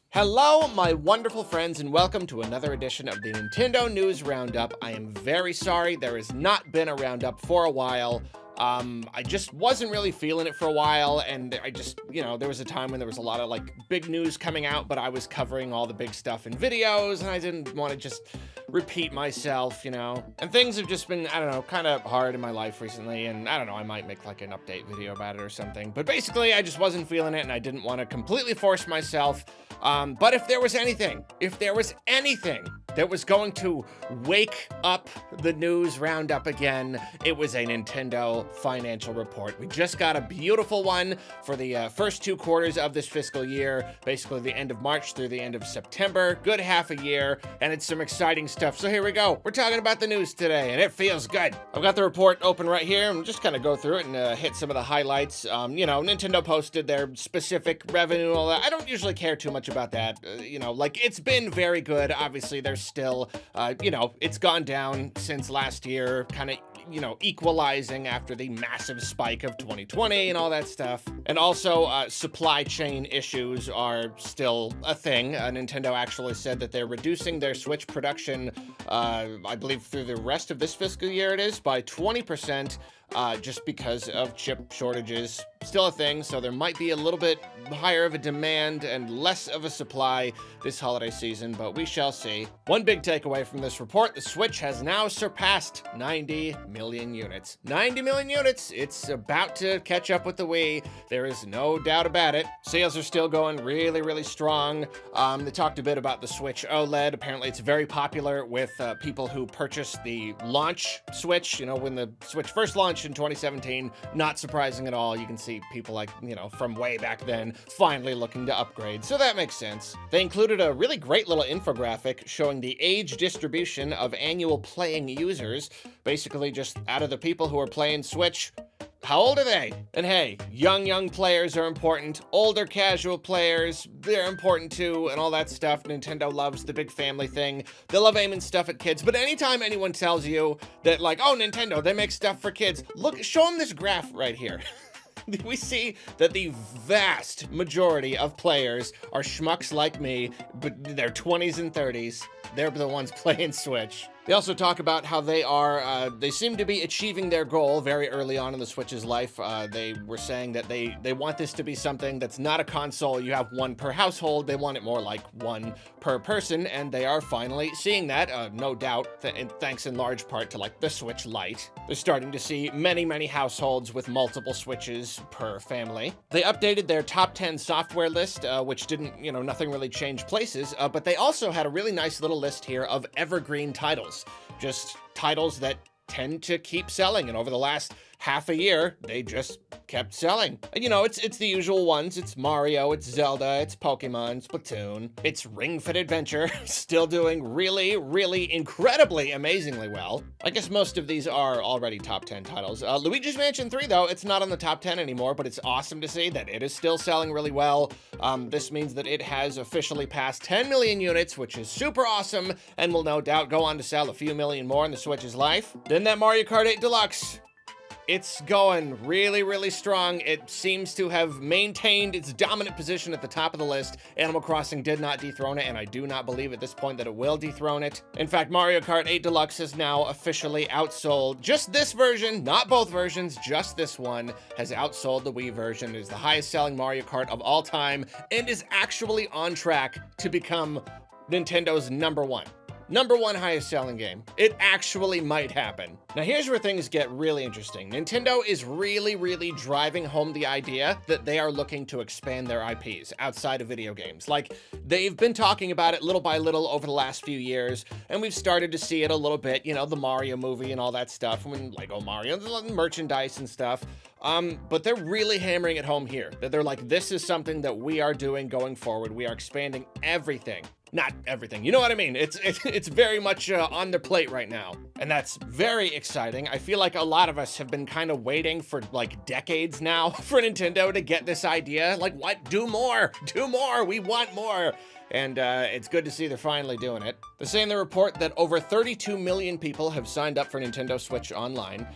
Hello, my wonderful friends, and welcome to another edition of the Nintendo News Roundup. I am very sorry there has not been a roundup for a while. I just wasn't really feeling it for a while, and I just, there was a time when there was a lot of, big news coming out, but I was covering all the big stuff in videos, and I didn't want to just repeat myself, And things have just been, kind of hard in my life recently, and I might make, an update video about it or something. But basically, I just wasn't feeling it, and I didn't want to completely force myself. But if there was anything that was going to wake up the news roundup again, it was a Nintendo financial report. We just got a beautiful one for the first 2 quarters of this fiscal year, basically the end of March through the end of September, good half a year, and it's some exciting stuff. So here we go. We're talking about the news today, and it feels good. I've got the report open right here. I'm just kind of go through it and hit some of the highlights. Nintendo posted their specific revenue and all that. I don't usually care too much about that. It's been very good. Obviously, there's still, it's gone down since last year, kind of, equalizing after the massive spike of 2020 and all that stuff. And also, supply chain issues are still a thing. Nintendo actually said that they're reducing their Switch production, I believe through the rest of this fiscal year it is, by 20%. Just because of chip shortages. Still a thing, so there might be a little bit higher of a demand and less of a supply this holiday season, but we shall see. One big takeaway from this report, the Switch has now surpassed 90 million units. 90 million units! It's about to catch up with the Wii. There is no doubt about it. Sales are still going really, really strong. They talked a bit about the Switch OLED. Apparently it's very popular with people who purchased the launch Switch, when the Switch first launched in 2017. Not surprising at all. You can see people from way back then finally looking to upgrade, so that makes sense. They included a really great little infographic showing the age distribution of annual playing users. Basically just out of the people who are playing Switch, how old are they? And hey, young players are important. Older casual players, they're important too, and all that stuff. Nintendo loves the big family thing. They love aiming stuff at kids, but anytime anyone tells you that oh, Nintendo, they make stuff for kids, show them this graph right here. We see that the vast majority of players are schmucks like me, but they're 20s and 30s. They're the ones playing Switch. They also talk about how they seem to be achieving their goal very early on in the Switch's life. They were saying that they want this to be something that's not a console you have one per household. They want it more like one per person, and they are finally seeing that, no doubt, thanks in large part to the Switch Lite. They're starting to see many households with multiple Switches per family. They updated their top 10 software list, which didn't, nothing really changed places, but they also had a really nice little list here of evergreen titles. Just titles that tend to keep selling, and over the last half a year, they just kept selling. And it's the usual ones. It's Mario, it's Zelda, it's Pokemon, Splatoon, it's Ring Fit Adventure, still doing really incredibly amazingly well. I guess most of these are already top 10 titles. Luigi's Mansion 3, though, it's not on the top 10 anymore, but it's awesome to see that it is still selling really well. This means that it has officially passed 10 million units, which is super awesome, and will no doubt go on to sell a few million more in the Switch's life. Then that Mario Kart 8 Deluxe. It's going really strong. It seems to have maintained its dominant position at the top of the list. Animal Crossing did not dethrone it, and I do not believe at this point that it will dethrone it. In fact, Mario Kart 8 Deluxe is now officially outsold. Just this version, not both versions, just this one has outsold the Wii version. It is the highest selling Mario Kart of all time, and is actually on track to become Nintendo's number one highest selling game. It actually might happen. Now here's where things get really interesting. Nintendo is really driving home the idea that they are looking to expand their IPs outside of video games. They've been talking about it little by little over the last few years, and we've started to see it a little bit, the Mario movie and all that stuff, when Lego Mario, merchandise and stuff. But they're really hammering it home here, that they're this is something that we are doing going forward. We are expanding everything. Not everything, you know what I mean? It's very much on their plate right now. And that's very exciting. I feel like a lot of us have been kind of waiting for decades now for Nintendo to get this idea. What? Do more, we want more. And it's good to see they're finally doing it. They say in the report that over 32 million people have signed up for Nintendo Switch Online.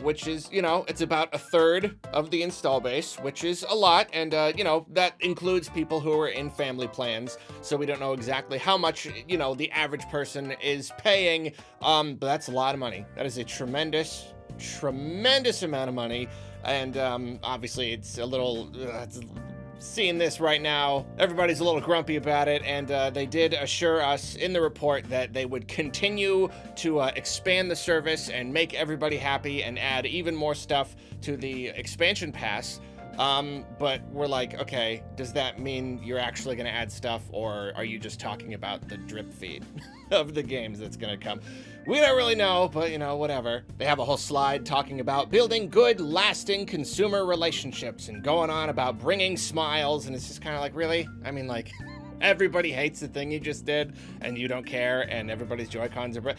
which is, you know, it's about a third of the install base, which is a lot. And, you know, that includes people who are in family plans. So we don't know exactly how much, you know, the average person is paying. But that's a lot of money. That is a tremendous amount of money. And obviously it's a little... seeing this right now, everybody's a little grumpy about it, and they did assure us in the report that they would continue to expand the service and make everybody happy and add even more stuff to the expansion pass. But we're like, okay, does that mean you're actually going to add stuff, or are you just talking about the drip feed of the games that's going to come? We don't really know, but, you know, whatever. They have a whole slide talking about building good, lasting consumer relationships and going on about bringing smiles, and it's just kind of like, really? I mean, like, everybody hates the thing you just did, and you don't care, and everybody's JoyCons are...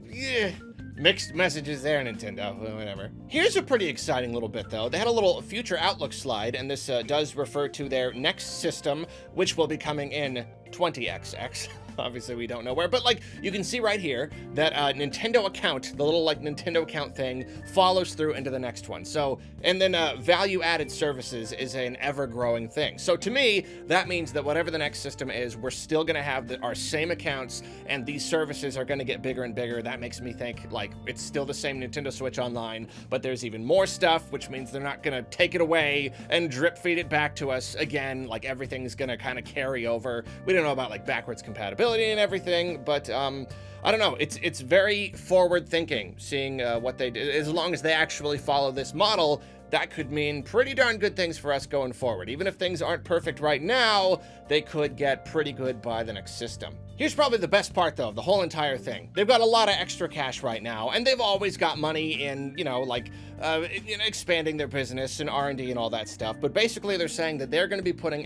yeah. Mixed messages there, Nintendo, whatever. Here's a pretty exciting little bit, though. They had a little future outlook slide, and this does refer to their next system, which will be coming in 20XX. Obviously, we don't know where, but, like, you can see right here that Nintendo account, the little, like, Nintendo account thing, follows through into the next one. So, and then value-added services is an ever-growing thing. So, to me, that means that whatever the next system is, we're still gonna have our same accounts, and these services are gonna get bigger and bigger. That makes me think, like, it's still the same Nintendo Switch Online, but there's even more stuff, which means they're not gonna take it away and drip feed it back to us again. Like, everything's gonna kind of carry over. We don't know about, like, backwards compatibility and everything, but I don't know. It's very forward thinking, seeing what they did. As long as they actually follow this model, that could mean pretty darn good things for us going forward. Even if things aren't perfect right now, they could get pretty good by the next system. Here's probably the best part, though, of the whole entire thing. They've got a lot of extra cash right now, and they've always got money in, you know, like, expanding their business and R&D and all that stuff. But basically, they're saying that they're going to be putting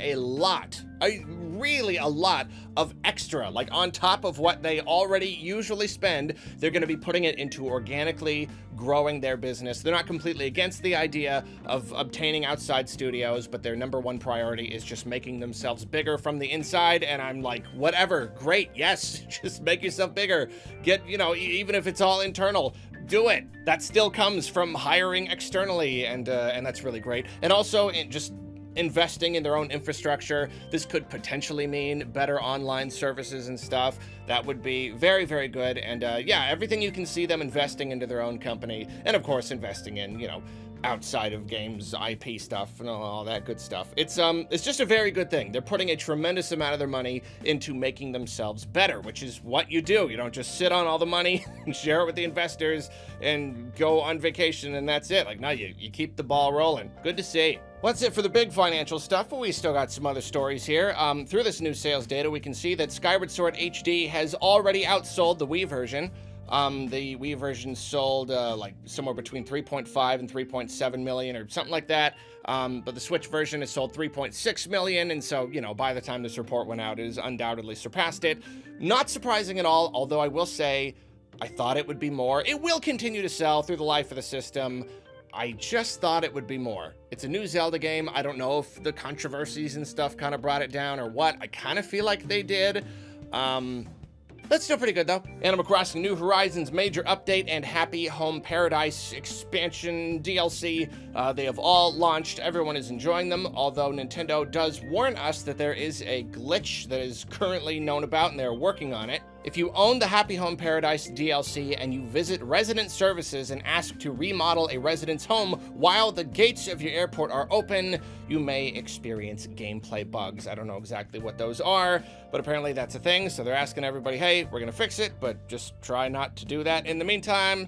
really a lot of extra, like, on top of what they already usually spend. They're going to be putting it into organically growing their business. They're not completely against the idea of obtaining outside studios, but their number one priority is just making themselves bigger from the inside. And I'm like, whatever, great, yes, just make yourself bigger. Get, you know, even if it's all internal, do it. That still comes from hiring externally, and that's really great. And also, just investing in their own infrastructure. This could potentially mean better online services and stuff. That would be very, very good. And yeah, everything you can see them investing into their own company, and of course investing in, you know, outside of games, IP stuff and all that good stuff. It's just a very good thing. They're putting a tremendous amount of their money into making themselves better, which is what you do. You don't just sit on all the money and share it with the investors and go on vacation and that's it. Like, no, you keep the ball rolling. Good to see. Well, that's it for the big financial stuff, but we still got some other stories here. Through this new sales data, we can see that Skyward Sword HD has already outsold the Wii version. The Wii version sold like somewhere between 3.5 and 3.7 million or something like that. But the Switch version has sold 3.6 million, and so, you know, by the time this report went out, it has undoubtedly surpassed it. Not surprising at all, although I will say I thought it would be more. It will continue to sell through the life of the system. I just thought it would be more. It's a new Zelda game. I don't know if the controversies and stuff kind of brought it down or what. I kind of feel like they did. That's still pretty good, though. Animal Crossing New Horizons major update and Happy Home Paradise expansion DLC. They have all launched. Everyone is enjoying them, although Nintendo does warn us that there is a glitch that is currently known about, and they're working on it. If you own the Happy Home Paradise DLC and you visit resident services and ask to remodel a resident's home while the gates of your airport are open, you may experience gameplay bugs. I don't know exactly what those are, but apparently that's a thing. So they're asking everybody, hey, we're gonna fix it, but just try not to do that in the meantime.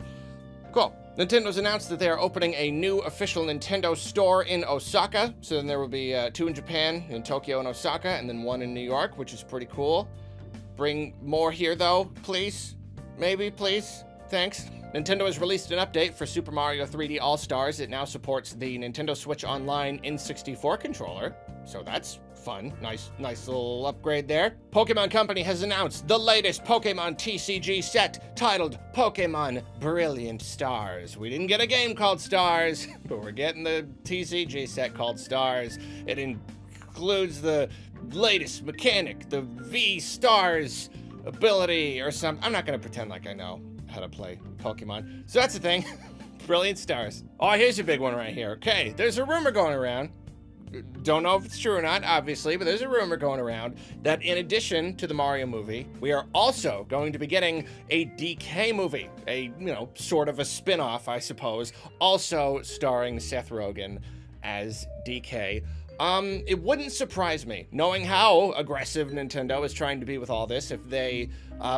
Cool. Nintendo's announced that they are opening a new official Nintendo store in Osaka. So then there will be 2 in Japan, in Tokyo and Osaka, and then 1 in New York, which is pretty cool. Bring more here, though, please. Maybe, please. Thanks. Nintendo has released an update for Super Mario 3D All-Stars. It now supports the Nintendo Switch Online N64 controller, so that's fun. Nice little upgrade there. Pokemon Company has announced the latest Pokemon TCG set titled Pokemon Brilliant Stars. We didn't get a game called Stars, but we're getting the TCG set called Stars. It includes the latest mechanic, the V-Stars ability or something. I'm not gonna pretend like I know how to play Pokemon. So that's the thing. Brilliant stars. Oh, here's a big one right here. Okay, there's a rumor going around. Don't know if it's true or not, obviously, but there's a rumor going around that in addition to the Mario movie, we are also going to be getting a DK movie, sort of a spin-off, I suppose, also starring Seth Rogen as DK. It wouldn't surprise me, knowing how aggressive Nintendo is trying to be with all this, if they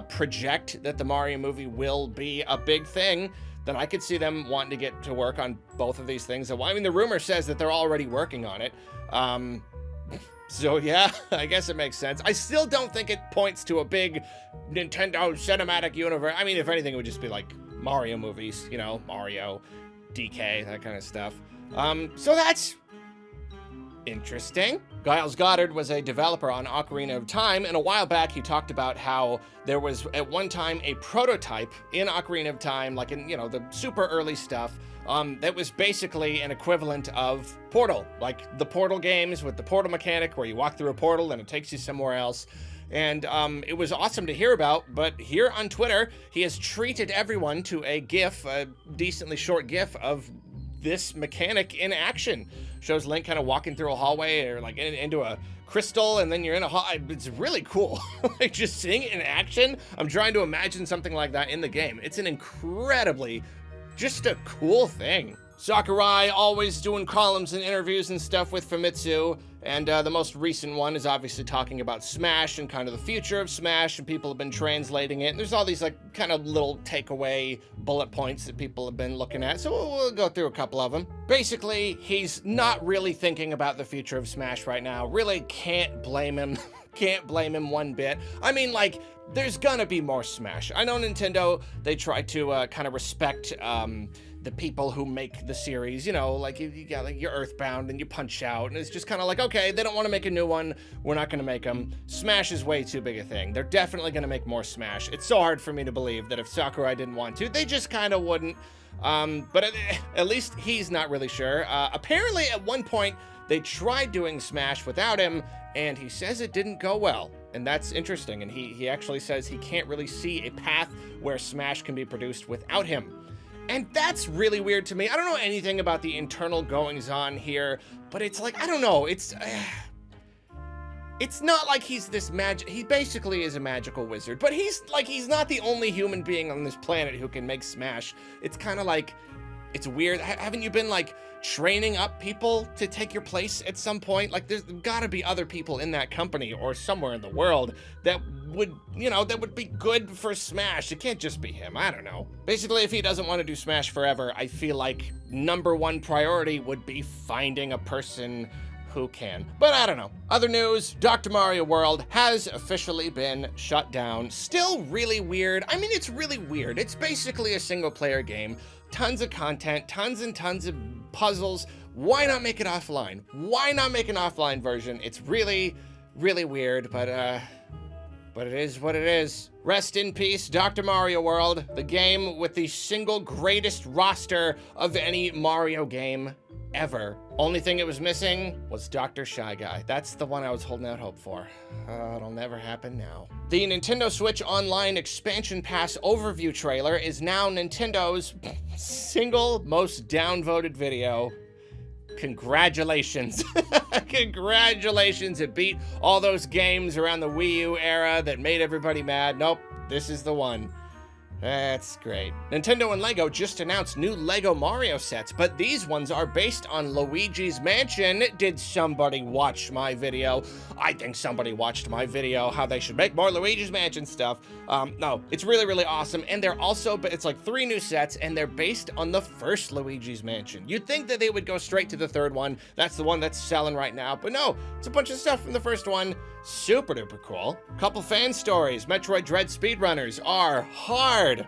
project that the Mario movie will be a big thing, then I could see them wanting to get to work on both of these things. I mean, the rumor says that they're already working on it. So yeah, I guess it makes sense. I still don't think it points to a big Nintendo cinematic universe. I mean, if anything, it would just be like Mario movies, Mario, DK, that kind of stuff. So that's interesting. Giles Goddard was a developer on Ocarina of Time, and a while back he talked about how there was at one time a prototype in Ocarina of Time, like in, the super early stuff, that was basically an equivalent of Portal, like the Portal games with the portal mechanic where you walk through a portal and it takes you somewhere else. And it was awesome to hear about, but here on Twitter, he has treated everyone to a GIF, a decently short GIF of this mechanic in action. Shows Link kind of walking through a hallway or like into a crystal, and then you're in a hall. It's really cool. Like just seeing it in action. I'm trying to imagine something like that in the game. It's an incredibly, just a cool thing. Sakurai always doing columns and interviews and stuff with Famitsu, and the most recent one is obviously talking about Smash and kind of the future of Smash, and people have been translating it, and there's all these like kind of little takeaway bullet points that people have been looking at, so we'll go through a couple of them. Basically, he's not really thinking about the future of Smash right now. Really can't blame him. Can't blame him one bit. I mean, like, there's gonna be more Smash. I know Nintendo, they try to kind of respect the people who make the series, like you got like your Earthbound and you Punch-Out, and it's just kind of like, okay, they don't want to make a new one, we're not going to make them. Smash is way too big a thing. They're definitely going to make more Smash. It's so hard for me to believe that if Sakurai didn't want to, they just kind of wouldn't. But at least he's not really sure. Apparently at one point they tried doing Smash without him, and he says it didn't go well. And that's interesting, and he actually says he can't really see a path where Smash can be produced without him. And that's really weird to me. I don't know anything about the internal goings-on here, but it's like, I don't know, it's not like he's this he basically is a magical wizard, but he's not the only human being on this planet who can make Smash. It's kind of like, it's weird. Haven't you been like training up people to take your place at some point? Like there's gotta be other people in that company or somewhere in the world that would, that would be good for Smash. It can't just be him. I don't know. Basically, if he doesn't want to do Smash forever, I feel like #1 priority would be finding a person who can. But I don't know. Other news, Dr. Mario World has officially been shut down. Still really weird. I mean, it's really weird. It's basically a single-player game. Tons of content, tons and tons of puzzles. Why not make it offline? Why not make an offline version? It's really, really weird, but it is what it is. Rest in peace, Dr. Mario World, the game with the single greatest roster of any Mario game ever. Only thing it was missing was Dr. Shy Guy. That's the one I was holding out hope for. It'll never happen now. The Nintendo Switch Online Expansion Pass overview trailer is now Nintendo's single most downvoted video. Congratulations. Congratulations, it beat all those games around the Wii U era that made everybody mad. Nope, this is the one. That's great. Nintendo and LEGO just announced new LEGO Mario sets, but these ones are based on Luigi's Mansion. Did somebody watch my video? I think somebody watched my video, how they should make more Luigi's Mansion stuff. No, it's really, really awesome, and they're also, it's like 3 new sets, and they're based on the first Luigi's Mansion. You'd think that they would go straight to the 3rd one. That's the one that's selling right now, but no, it's a bunch of stuff from the first one. Super duper cool. Couple fan stories. Metroid Dread speedrunners are hard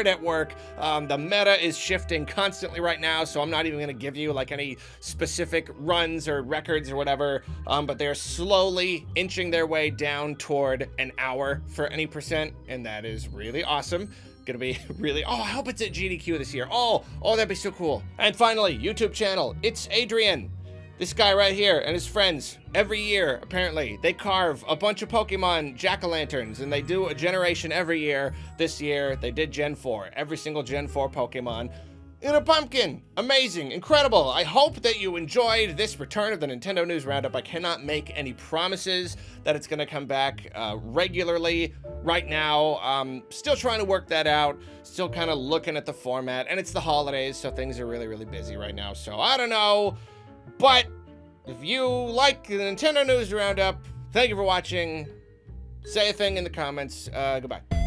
at work. The meta is shifting constantly right now, so I'm not even gonna give you like any specific runs or records or whatever, but they're slowly inching their way down toward an hour for any percent, and that is really awesome. Gonna be really, I hope it's at GDQ this year. Oh, that'd be so cool. And finally, YouTube channel, It's Adrian. This guy right here and his friends, every year, apparently, they carve a bunch of Pokemon jack-o'-lanterns, and they do a generation every year. This year, they did Gen 4, every single Gen 4 Pokemon. in a pumpkin. Amazing, incredible. I hope that you enjoyed this return of the Nintendo News Roundup. I cannot make any promises that it's gonna come back regularly right now. Still trying to work that out, still kind of looking at the format, and it's the holidays, so things are really, really busy right now, so I don't know. But if you like the Nintendo News Roundup, thank you for watching. Say a thing in the comments. Goodbye.